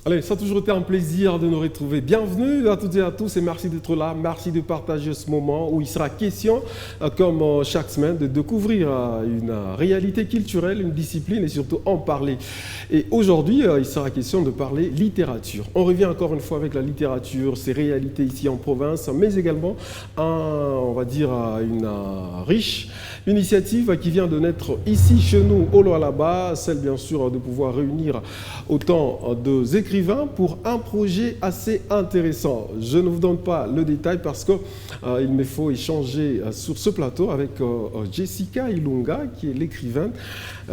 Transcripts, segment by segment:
Allez, ça a toujours été un plaisir de nous retrouver. Bienvenue à toutes et à tous et merci d'être là. Merci de partager ce moment où il sera question, comme chaque semaine, de découvrir une réalité culturelle, une discipline et surtout en parler. Et aujourd'hui, il sera question de parler littérature. On revient encore une fois avec la littérature, ses réalités ici en province, mais également, on va dire, une riche initiative qui vient de naître ici chez nous, au Lualaba, celle bien sûr de pouvoir réunir autant d'écrivains pour un projet assez intéressant. Je ne vous donne pas le détail parce qu'il me faut échanger sur ce plateau avec Jessica Ilunga, qui est l'écrivaine.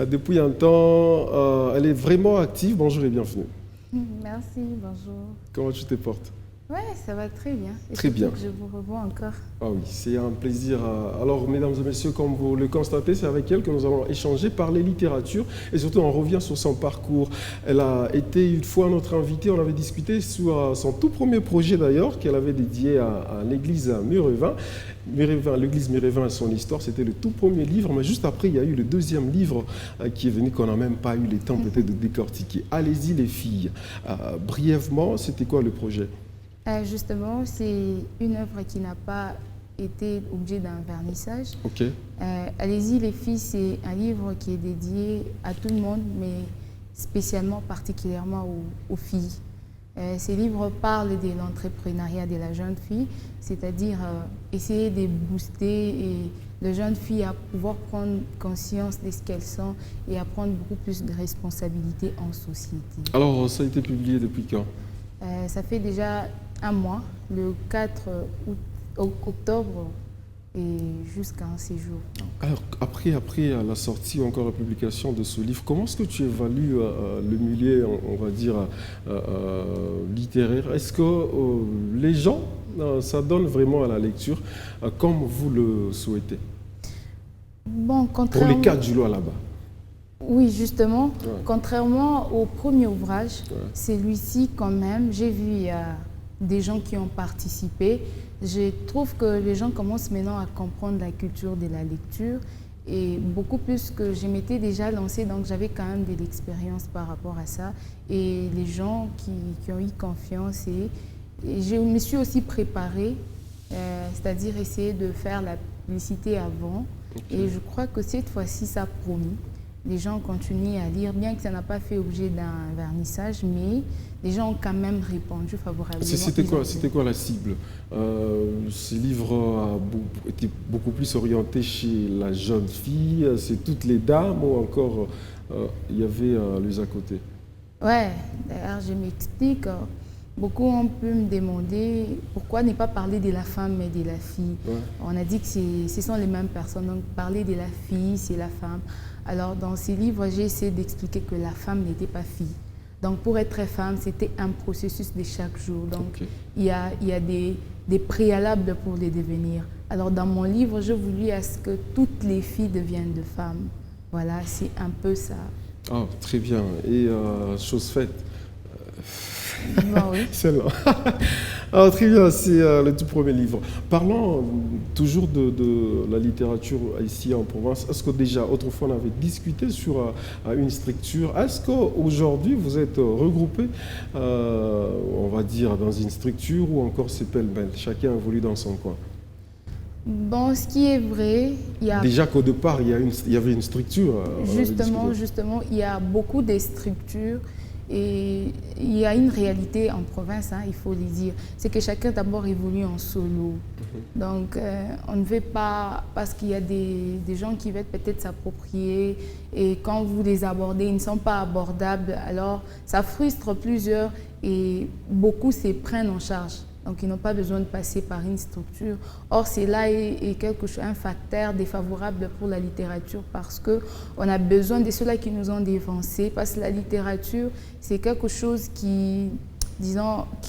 Depuis un temps, elle est vraiment active. Bonjour et bienvenue. Merci, bonjour. Comment tu te portes? Ouais, ça va très bien. Et très bien. Que je vous revois encore. Ah oui, c'est un plaisir. Alors, mesdames et messieurs, comme vous le constatez, c'est avec elle que nous allons échanger, parler littérature et surtout on revient sur son parcours. Elle a été une fois notre invitée, on avait discuté sur son tout premier projet d'ailleurs, qu'elle avait dédié à l'église Murevin. L'église Murevin et son histoire, c'était le tout premier livre, mais juste après, il y a eu le deuxième livre qui est venu, qu'on n'a même pas eu le temps peut-être de décortiquer. Allez-y les filles. Brièvement, c'était quoi le projet ? Justement, c'est une œuvre qui n'a pas été objet d'un vernissage. Ok. Allez-y les filles, c'est un livre qui est dédié à tout le monde, mais spécialement, particulièrement aux filles. Ces livres parlent de l'entrepreneuriat de la jeune fille, c'est-à-dire essayer de booster les jeunes filles à pouvoir prendre conscience de ce qu'elles sont et à prendre beaucoup plus de responsabilités en société. Alors, ça a été publié depuis quand ? Ça fait déjà un mois, le 4 octobre et jusqu'à ces jours. Alors, après la sortie ou encore la publication de ce livre, comment est-ce que tu évalues le milieu, on va dire, littéraire? Est-ce que les gens, ça donne vraiment à la lecture comme vous le souhaitez? Bon, pour les cas du Lualaba. Oui, justement, ouais. Contrairement au premier ouvrage, celui-ci quand même, j'ai vu des gens qui ont participé. Je trouve que les gens commencent maintenant à comprendre la culture de la lecture et beaucoup plus que je m'étais déjà lancée, donc j'avais quand même de l'expérience par rapport à ça. Et les gens qui ont eu confiance et je me suis aussi préparée, c'est-à-dire essayer de faire la publicité avant. Okay. Et je crois que cette fois-ci, ça a promis. Les gens continuent à lire, bien que ça n'a pas fait objet d'un vernissage, mais les gens ont quand même répondu favorablement. C'était quoi la cible? Ce livre était beaucoup plus orienté chez la jeune fille, c'est toutes les dames ou encore il y avait les à côté? Ouais, d'ailleurs je m'explique. Beaucoup ont pu me demander pourquoi ne pas parler de la femme mais de la fille. Ouais. On a dit que ce sont les mêmes personnes, donc parler de la fille, c'est la femme. Alors dans ces livres, j'ai essayé d'expliquer que la femme n'était pas fille. Donc pour être femme, c'était un processus de chaque jour. Donc il y a des préalables pour les devenir. Alors dans mon livre, je voulais à ce que toutes les filles deviennent de femmes. Voilà, c'est un peu ça. Ah, très bien. Et chose faite. Bon, oui. Celle-là. Alors, très bien, c'est le tout premier livre. Parlons toujours de la littérature ici en province. Est-ce que déjà, autrefois, on avait discuté sur une structure? Est-ce qu'aujourd'hui, vous êtes regroupés, on va dire, dans une structure ou encore c'est pêle-mêle? Chacun évolue dans son coin. Bon, ce qui est vrai, il y a... Déjà qu'au départ, il y avait une structure. Justement, il y a beaucoup de structures. Et il y a une réalité en province, il faut le dire, c'est que chacun d'abord évolue en solo. Donc on ne veut pas, parce qu'il y a des gens qui veulent peut-être s'approprier et quand vous les abordez, ils ne sont pas abordables, alors ça frustre plusieurs et beaucoup se prennent en charge. Donc, ils n'ont pas besoin de passer par une structure. Or, cela est un facteur défavorable pour la littérature parce qu'on a besoin de ceux-là qui nous ont dévancés. Parce que la littérature, c'est quelque chose qui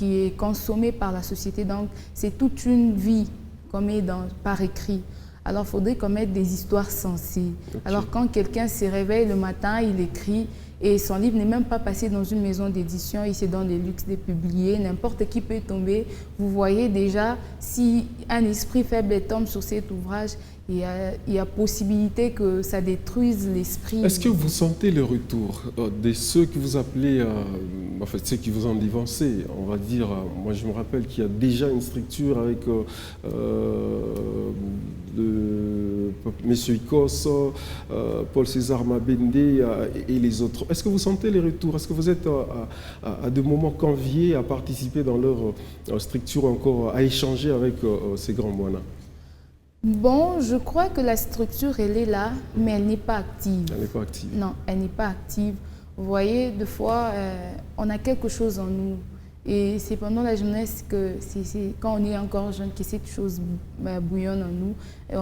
est consommé par la société. Donc, c'est toute une vie qu'on met par écrit. Alors, il faudrait qu'on mette des histoires sensées. Okay. Alors, quand quelqu'un se réveille le matin, il écrit. Et son livre n'est même pas passé dans une maison d'édition, il s'est dans le luxe de publier, n'importe qui peut tomber. Vous voyez déjà, si un esprit faible tombe sur cet ouvrage, il y a possibilité que ça détruise l'esprit. Est-ce que vous sentez le retour de ceux que vous appelez, en fait, ceux qui vous ont dévancé, on va dire, moi je me rappelle qu'il y a déjà une structure avec M. Icos, Paul César Mabende et les autres. Est-ce que vous sentez les retours? Est-ce que vous êtes à des moments conviés à participer dans leur structure encore, à échanger avec ces grands moines? Bon, je crois que la structure, elle est là, mais elle n'est pas active. Elle n'est pas active. Non, elle n'est pas active. Vous voyez, des fois, on a quelque chose en nous. Et c'est pendant la jeunesse que, c'est quand on est encore jeune, que cette chose bouillonne en nous. Et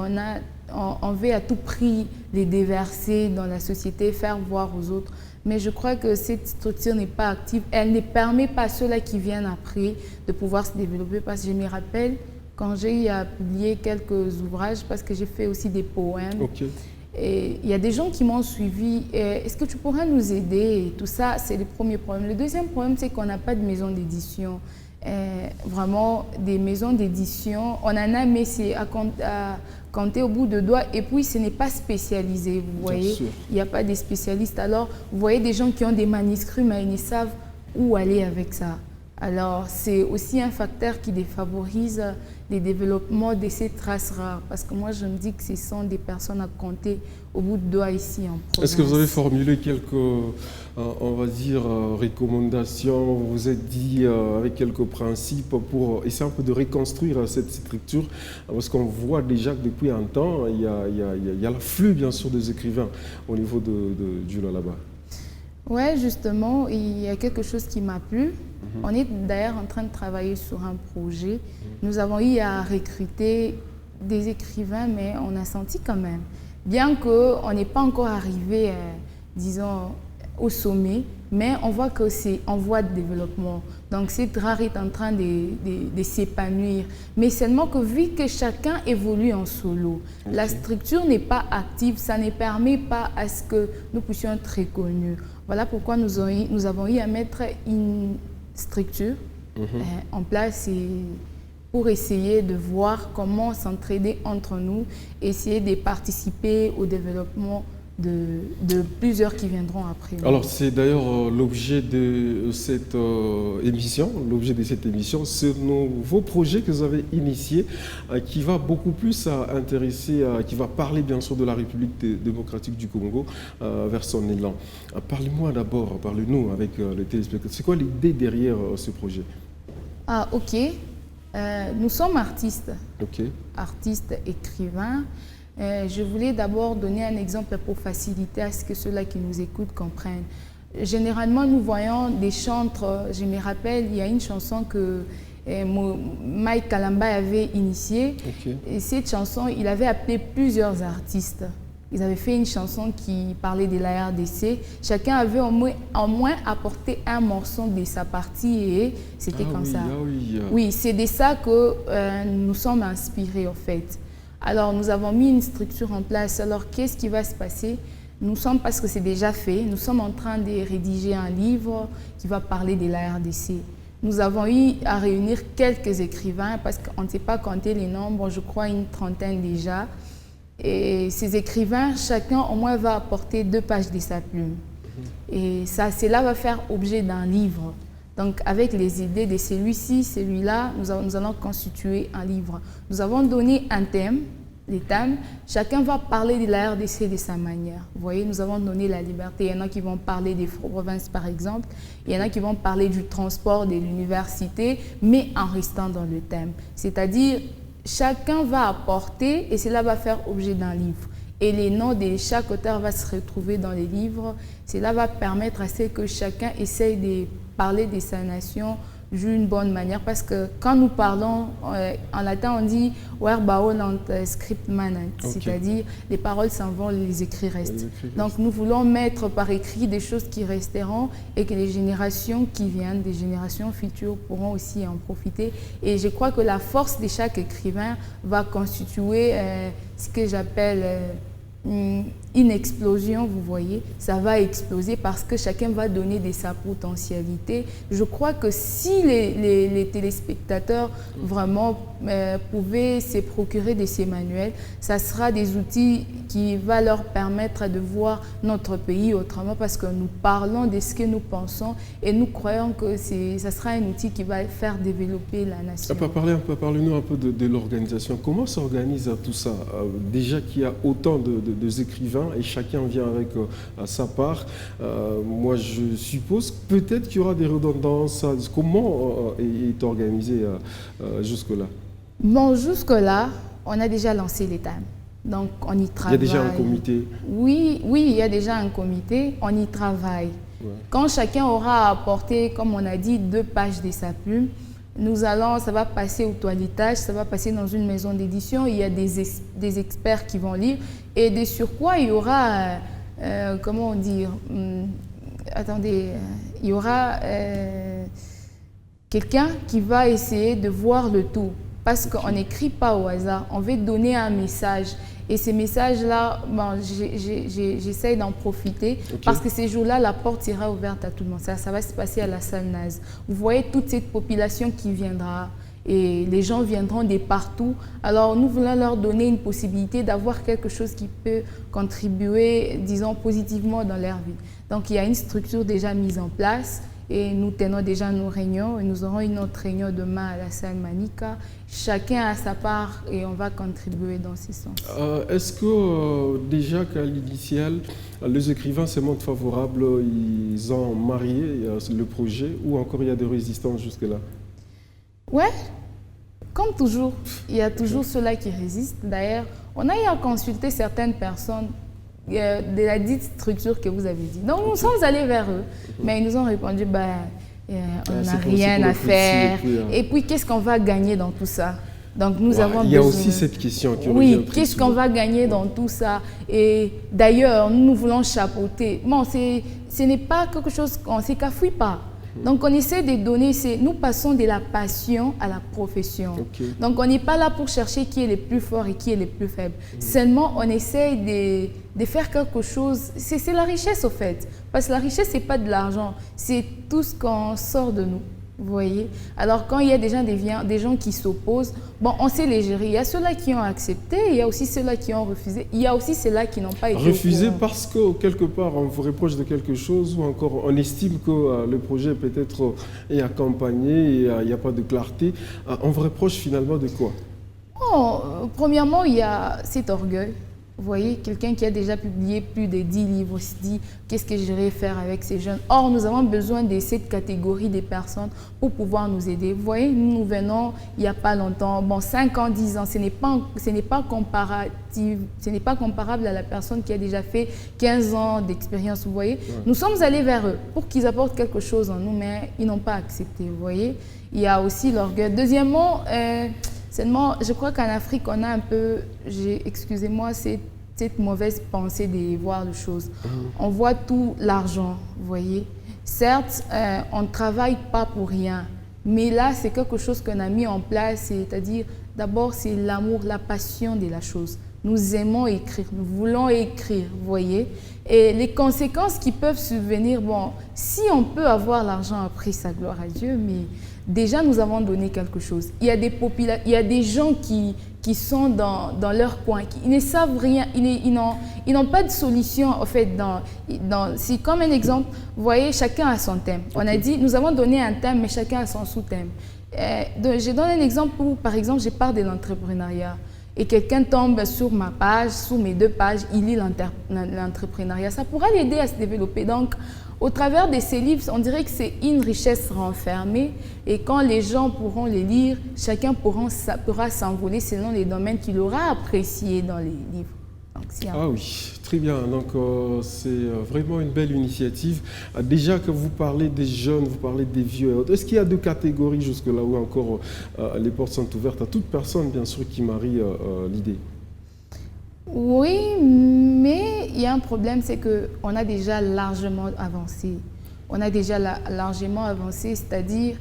on veut à tout prix les déverser dans la société, faire voir aux autres. Mais je crois que cette structure n'est pas active. Elle ne permet pas à ceux-là qui viennent après de pouvoir se développer. Parce que je me rappelle, quand j'ai eu à publier quelques ouvrages, parce que j'ai fait aussi des poèmes, et il y a des gens qui m'ont suivi. Est-ce que tu pourras nous aider? Et tout ça, c'est le premier problème. Le deuxième problème, c'est qu'on n'a pas de maison d'édition. Vraiment, des maisons d'édition, on en a, mais c'est à compter au bout de doigts. Et puis, ce n'est pas spécialisé, vous voyez. Il n'y a pas de spécialistes. Alors, vous voyez des gens qui ont des manuscrits, mais ils ne savent où aller avec ça. Alors, c'est aussi un facteur qui défavorise le développement de ces traces rares. Parce que moi, je me dis que ce sont des personnes à compter au bout de doigts ici en province. Est-ce que vous avez formulé quelques, on va dire, recommandations? Vous vous êtes dit avec quelques principes pour essayer un peu de reconstruire cette structure? Parce qu'on voit déjà que depuis un temps, il y a l'afflux, bien sûr, des écrivains au niveau du là-bas. Oui, justement, il y a quelque chose qui m'a plu. On est d'ailleurs en train de travailler sur un projet. Nous avons eu à recruter des écrivains, mais on a senti quand même, bien qu'on n'est pas encore arrivé, disons, au sommet, mais on voit que c'est en voie de développement. Donc cette rare est en train de s'épanouir. Mais seulement que vu que chacun évolue en solo, la structure n'est pas active, ça ne permet pas à ce que nous puissions être reconnus. Voilà pourquoi nous avons eu à mettre une structure en place pour essayer de voir comment s'entraider entre nous, essayer de participer au développement de plusieurs qui viendront après. Alors c'est d'ailleurs l'objet de cette émission, ce nouveau projet que vous avez initié, qui va beaucoup plus intéresser, qui va parler bien sûr de la République démocratique du Congo vers son élan. Parlez-moi d'abord, parlez-nous avec les téléspectateurs. C'est quoi l'idée derrière ce projet? Ah ok, nous sommes artistes, artistes, écrivains. Je voulais d'abord donner un exemple pour faciliter à ce que ceux-là qui nous écoutent comprennent. Généralement, nous voyons des chantres. Je me rappelle, il y a une chanson que Mike Kalamba avait initiée. Et cette chanson, il avait appelé plusieurs artistes. Ils avaient fait une chanson qui parlait de la RDC. Chacun avait au moins apporté un morceau de sa partie et c'était comme ça. Oui, c'est de ça que nous sommes inspirés, en fait. Alors, nous avons mis une structure en place. Alors, qu'est-ce qui va se passer? Nous sommes, parce que c'est déjà fait, nous sommes en train de rédiger un livre qui va parler de la RDC. Nous avons eu à réunir quelques écrivains, parce qu'on ne sait pas compter les nombres, je crois une trentaine déjà. Et ces écrivains, chacun au moins va apporter 2 pages de sa plume. Et ça, cela va faire objet d'un livre. Donc, avec les idées de celui-ci, celui-là, nous allons constituer un livre. Nous avons donné un thème, les thèmes. Chacun va parler de la RDC de sa manière. Vous voyez, nous avons donné la liberté. Il y en a qui vont parler des provinces, par exemple. Il y en a qui vont parler du transport, de l'université, mais en restant dans le thème. C'est-à-dire, chacun va apporter et cela va faire objet d'un livre. Et les noms de chaque auteur va se retrouver dans les livres. Cela va permettre à ce que chacun essaye de parler de sa nation d'une bonne manière. Parce que quand nous parlons, en latin on dit « werbaolant script manent », c'est-à-dire les paroles s'en vont, les écrits restent. Donc nous voulons mettre par écrit des choses qui resteront et que les générations qui viennent, des générations futures pourront aussi en profiter. Et je crois que la force de chaque écrivain va constituer ce que j'appelle une une explosion, vous voyez, ça va exploser parce que chacun va donner de sa potentialité. Je crois que si les téléspectateurs vraiment pouvaient se procurer de ces manuels, ça sera des outils qui vont leur permettre de voir notre pays autrement parce que nous parlons de ce que nous pensons et nous croyons que ça sera un outil qui va faire développer la nation. Parlez-nous un peu de l'organisation. Comment s'organise tout ça? Déjà qu'il y a autant de écrivains et chacun vient avec sa part. Moi, je suppose peut-être qu'il y aura des redondances. Comment est organisé jusque-là? Bon, jusque-là, on a déjà lancé les thèmes. Donc, on y travaille. Il y a déjà un comité? Oui, il y a déjà un comité. On y travaille. Ouais. Quand chacun aura apporté, comme on a dit, 2 pages de sa plume, ça va passer au toilettage, ça va passer dans une maison d'édition. Il y a des experts qui vont lire. Et de surcroît, il y aura, comment dire, il y aura quelqu'un qui va essayer de voir le tout. Parce qu'on n'écrit pas au hasard, on veut donner un message. Et ces messages-là, bon, j'essaie d'en profiter parce que ces jours-là, la porte sera ouverte à tout le monde. Ça va se passer à la salle Naz. Vous voyez toute cette population qui viendra et les gens viendront de partout. Alors, nous voulons leur donner une possibilité d'avoir quelque chose qui peut contribuer, disons, positivement dans leur vie. Donc, il y a une structure déjà mise en place. Et nous tenons déjà nos réunions et nous aurons une autre réunion demain à la salle Manica. Chacun a sa part et on va contribuer dans ce sens. Est-ce que déjà qu'à l'initial, les écrivains se montrent favorables, ils ont marié le projet ou encore il y a des résistances jusque-là? Ouais, comme toujours, il y a toujours ceux-là qui résistent. D'ailleurs, on a eu à consulter certaines personnes de la dite structure que vous avez dit. Donc, nous sommes allés vers eux, mais ils nous ont répondu, on n'a rien à faire. Et puis, qu'est-ce qu'on va gagner dans tout ça? Donc, nous avons besoin... Il y a aussi cette question qui revient. Oui, qu'est-ce qu'on va gagner dans tout ça? Et d'ailleurs, nous voulons chapeauter. Bon, ce n'est pas quelque chose qu'on ne s'écafouille pas. Donc, on essaie de donner, nous passons de la passion à la profession. Donc, on n'est pas là pour chercher qui est le plus fort et qui est le plus faible. Seulement, on essaie de faire quelque chose. C'est la richesse, au fait. Parce que la richesse, ce n'est pas de l'argent. C'est tout ce qu'on sort de nous. Vous voyez? Alors, quand il y a des gens qui s'opposent, bon, on sait les gérer. Il y a ceux-là qui ont accepté, il y a aussi ceux-là qui ont refusé, il y a aussi ceux-là qui n'ont pas été refusé parce que, quelque part, on vous reproche de quelque chose ou encore on estime que le projet peut-être est accompagné et il n'y a pas de clarté. On vous reproche finalement de quoi? Premièrement, il y a cet orgueil. Vous voyez, quelqu'un qui a déjà publié plus de 10 livres se dit « Qu'est-ce que j'irai faire avec ces jeunes ?» Or, nous avons besoin de cette catégorie de personnes pour pouvoir nous aider. Vous voyez, nous venons il n'y a pas longtemps. Bon, 5 ans, 10 ans, ce n'est pas comparable à la personne qui a déjà fait 15 ans d'expérience. Vous voyez, nous sommes allés vers eux pour qu'ils apportent quelque chose en nous, mais ils n'ont pas accepté. Vous voyez, il y a aussi l'orgueil. Deuxièmement, seulement, je crois qu'en Afrique, on a un peu, excusez-moi, cette mauvaise pensée de voir les choses. On voit tout l'argent, vous voyez. Certes, on ne travaille pas pour rien, mais là, c'est quelque chose qu'on a mis en place, c'est-à-dire, d'abord, c'est l'amour, la passion de la chose. Nous aimons écrire, nous voulons écrire, vous voyez. Et les conséquences qui peuvent subvenir, bon, si on peut avoir l'argent après, sa gloire à Dieu, mais déjà, nous avons donné quelque chose. Il y a des gens qui sont dans leur coin, ils ne savent rien, ils n'ont pas de solution. En fait, c'est comme un exemple, vous voyez, chacun a son thème. On a dit, nous avons donné un thème, mais chacun a son sous-thème. Je donne un exemple où, par exemple, je parle de l'entrepreneuriat. Et quelqu'un tombe sur ma page, sur mes 2 pages, il lit l'entrepreneuriat. Ça pourra l'aider à se développer. Donc, au travers de ces livres, on dirait que c'est une richesse renfermée. Et quand les gens pourront les lire, chacun pourra s'envoler selon les domaines qu'il aura appréciés dans les livres. Donc, oui, très bien. Donc, c'est vraiment une belle initiative. Déjà que vous parlez des jeunes, vous parlez des vieux. Est-ce qu'il y a 2 catégories jusque-là où encore les portes sont ouvertes à toute personne, bien sûr, qui marie l'idée? Oui, mais il y a un problème, c'est qu'on a déjà largement avancé. On a déjà largement avancé, c'est-à-dire,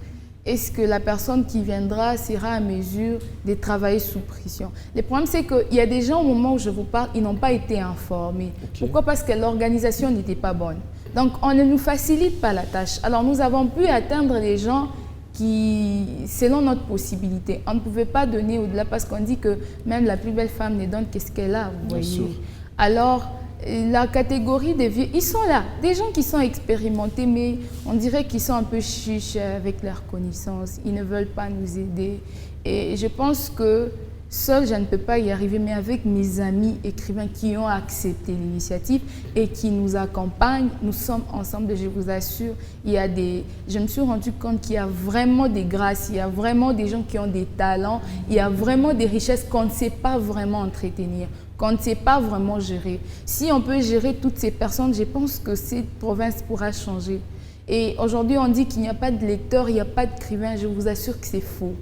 est-ce que la personne qui viendra sera à mesure de travailler sous pression? Le problème, c'est qu'il y a des gens, au moment où je vous parle, ils n'ont pas été informés. Okay. Pourquoi? Parce que l'organisation n'était pas bonne. Donc, on ne nous facilite pas la tâche. Alors, nous avons pu atteindre les gens qui, selon notre possibilité, on ne pouvait pas donner au-delà parce qu'on dit que même la plus belle femme ne donne qu'est-ce qu'elle a, vous voyez. Alors, la catégorie des vieux, ils sont là, des gens qui sont expérimentés, mais on dirait qu'ils sont un peu chiches avec leurs connaissances, ils ne veulent pas nous aider. Et je pense que seul, je ne peux pas y arriver, mais avec mes amis écrivains qui ont accepté l'initiative et qui nous accompagnent, nous sommes ensemble, je vous assure, je me suis rendu compte qu'il y a vraiment des grâces, il y a vraiment des gens qui ont des talents, il y a vraiment des richesses qu'on ne sait pas vraiment entretenir, qu'on ne sait pas vraiment gérer. Si on peut gérer toutes ces personnes, je pense que cette province pourra changer. Et aujourd'hui, on dit qu'il n'y a pas de lecteurs, il n'y a pas d'écrivains, je vous assure que c'est faux.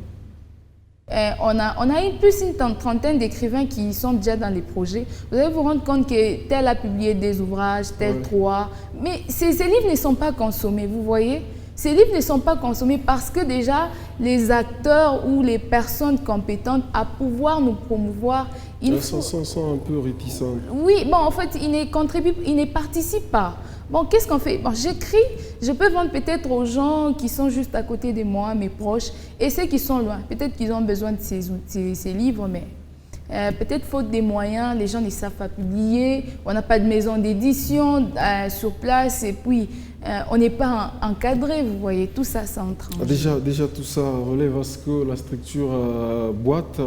On a plus une trentaine d'écrivains qui sont déjà dans les projets. Vous allez vous rendre compte que tel a publié des ouvrages, tel trois. Mais ces livres ne sont pas consommés, vous voyez. Ces livres ne sont pas consommés parce que déjà, les acteurs ou les personnes compétentes à pouvoir nous promouvoir, ils sont un peu réticents. Oui, bon, en fait, ils ne contribuent, ils ne participent pas. Bon, qu'est-ce qu'on fait? Bon, j'écris, je peux vendre peut-être aux gens qui sont juste à côté de moi, mes proches, et ceux qui sont loin. Peut-être qu'ils ont besoin de ces livres, mais peut-être faute des moyens, les gens ne savent pas publier, on n'a pas de maison d'édition sur place, et puis on n'est pas encadré, vous voyez, tout ça, ça entre en jeu. Déjà, tout ça relève à ce que la structure boîte,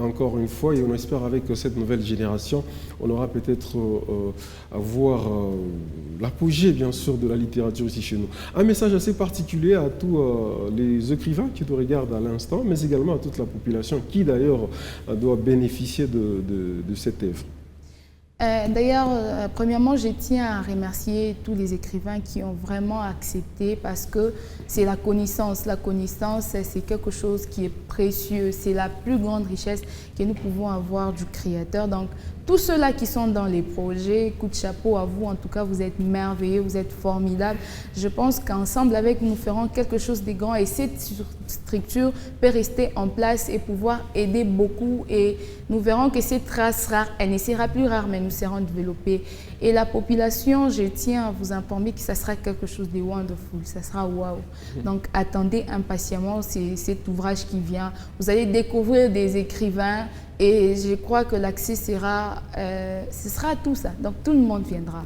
encore une fois, et on espère avec cette nouvelle génération, on aura peut-être à voir l'apogée, bien sûr, de la littérature ici chez nous. Un message assez particulier à tous les écrivains qui nous regardent à l'instant, mais également à toute la population qui, d'ailleurs, doit bénéficier de cette œuvre. D'ailleurs, premièrement, je tiens à remercier tous les écrivains qui ont vraiment accepté parce que c'est la connaissance. La connaissance, c'est quelque chose qui est précieux. C'est la plus grande richesse que nous pouvons avoir du créateur. Donc, tous ceux-là qui sont dans les projets, coup de chapeau à vous. En tout cas, vous êtes merveilleux, vous êtes formidables. Je pense qu'ensemble, avec nous ferons quelque chose de grand et cette structure peut rester en place et pouvoir aider beaucoup. Et nous verrons que cette race rare, elle ne sera plus rare, mais nous serons développés. Et la population, je tiens à vous informer que ça sera quelque chose de wonderful, ça sera wow. Donc, attendez impatiemment cet ouvrage qui vient. Vous allez découvrir des écrivains et je crois que l'accès sera, ce sera tout ça. Donc, tout le monde viendra.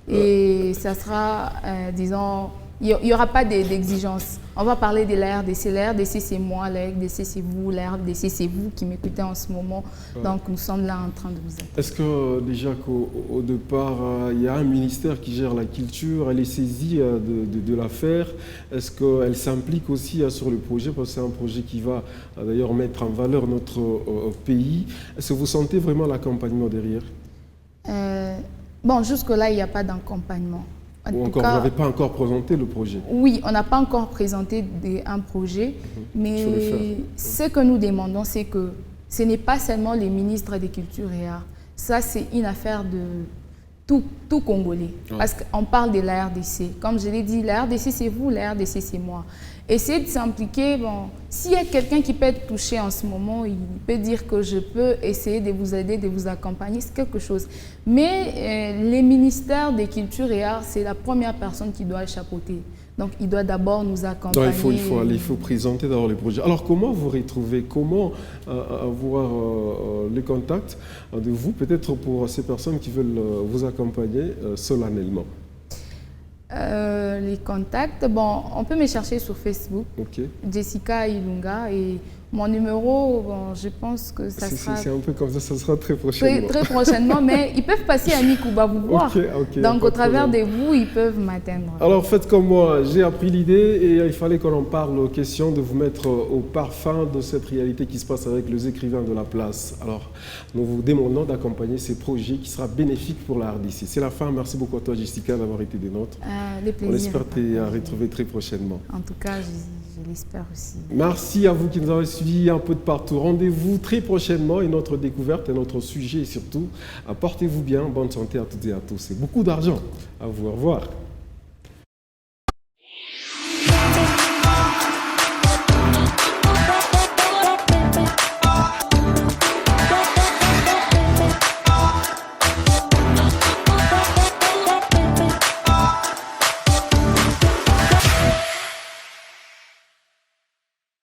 Et ça sera, disons, il n'y aura pas d'exigence. On va parler de la RDC. La RDC, c'est moi, la RDC, c'est vous, la RDC, c'est vous qui m'écoutez en ce moment. Donc, nous sommes là en train de vous aider. Est-ce que déjà qu'au départ, il y a un ministère qui gère la culture, elle est saisie de l'affaire? Est-ce qu'elle s'implique aussi sur le projet? Parce que c'est un projet qui va d'ailleurs mettre en valeur notre pays. Est-ce que vous sentez vraiment l'accompagnement derrière? Bon, jusque-là, il n'y a pas d'accompagnement. Ou encore, vous n'avez pas encore présenté le projet? Oui, on n'a pas encore présenté un projet, mais ce que nous demandons, c'est que ce n'est pas seulement les ministres des Cultures et Arts. Ça, c'est une affaire de tout Congolais. Parce qu'on parle de la RDC. Comme je l'ai dit, la RDC, c'est vous, la RDC, c'est moi. Essayez de s'impliquer. Bon, s'il y a quelqu'un qui peut être touché en ce moment, il peut dire que je peux essayer de vous aider, de vous accompagner, c'est quelque chose. Mais les ministères des Cultures et Arts, c'est la première personne qui doit chapeauter. Donc, il doit d'abord nous accompagner. Donc, il faut présenter d'abord les projets. Alors, comment vous retrouvez, comment avoir les contacts de vous, peut-être pour ces personnes qui veulent vous accompagner solennellement? Les contacts, bon, on peut me chercher sur Facebook, Jessica Ilunga, et mon numéro, bon, je pense que ça sera... C'est un peu comme ça sera très prochainement. Très prochainement, mais ils peuvent passer à Nikouba vous voir. Donc, au travers de vous, ils peuvent m'atteindre. Alors, faites comme moi, j'ai appris l'idée et il fallait qu'on en parle, question de vous mettre au parfum de cette réalité qui se passe avec les écrivains de la place. Alors, nous vous demandons d'accompagner ces projets qui sera bénéfique pour la RDC. C'est la fin. Merci beaucoup à toi, Jessica, d'avoir été des nôtres. On espère te retrouver très prochainement. En tout cas, je l'espère aussi. Merci à vous qui nous avez suivis un peu de partout. Rendez-vous très prochainement et notre découverte et notre sujet et surtout, portez-vous bien, bonne santé à toutes et à tous et beaucoup d'argent. À vous, au revoir.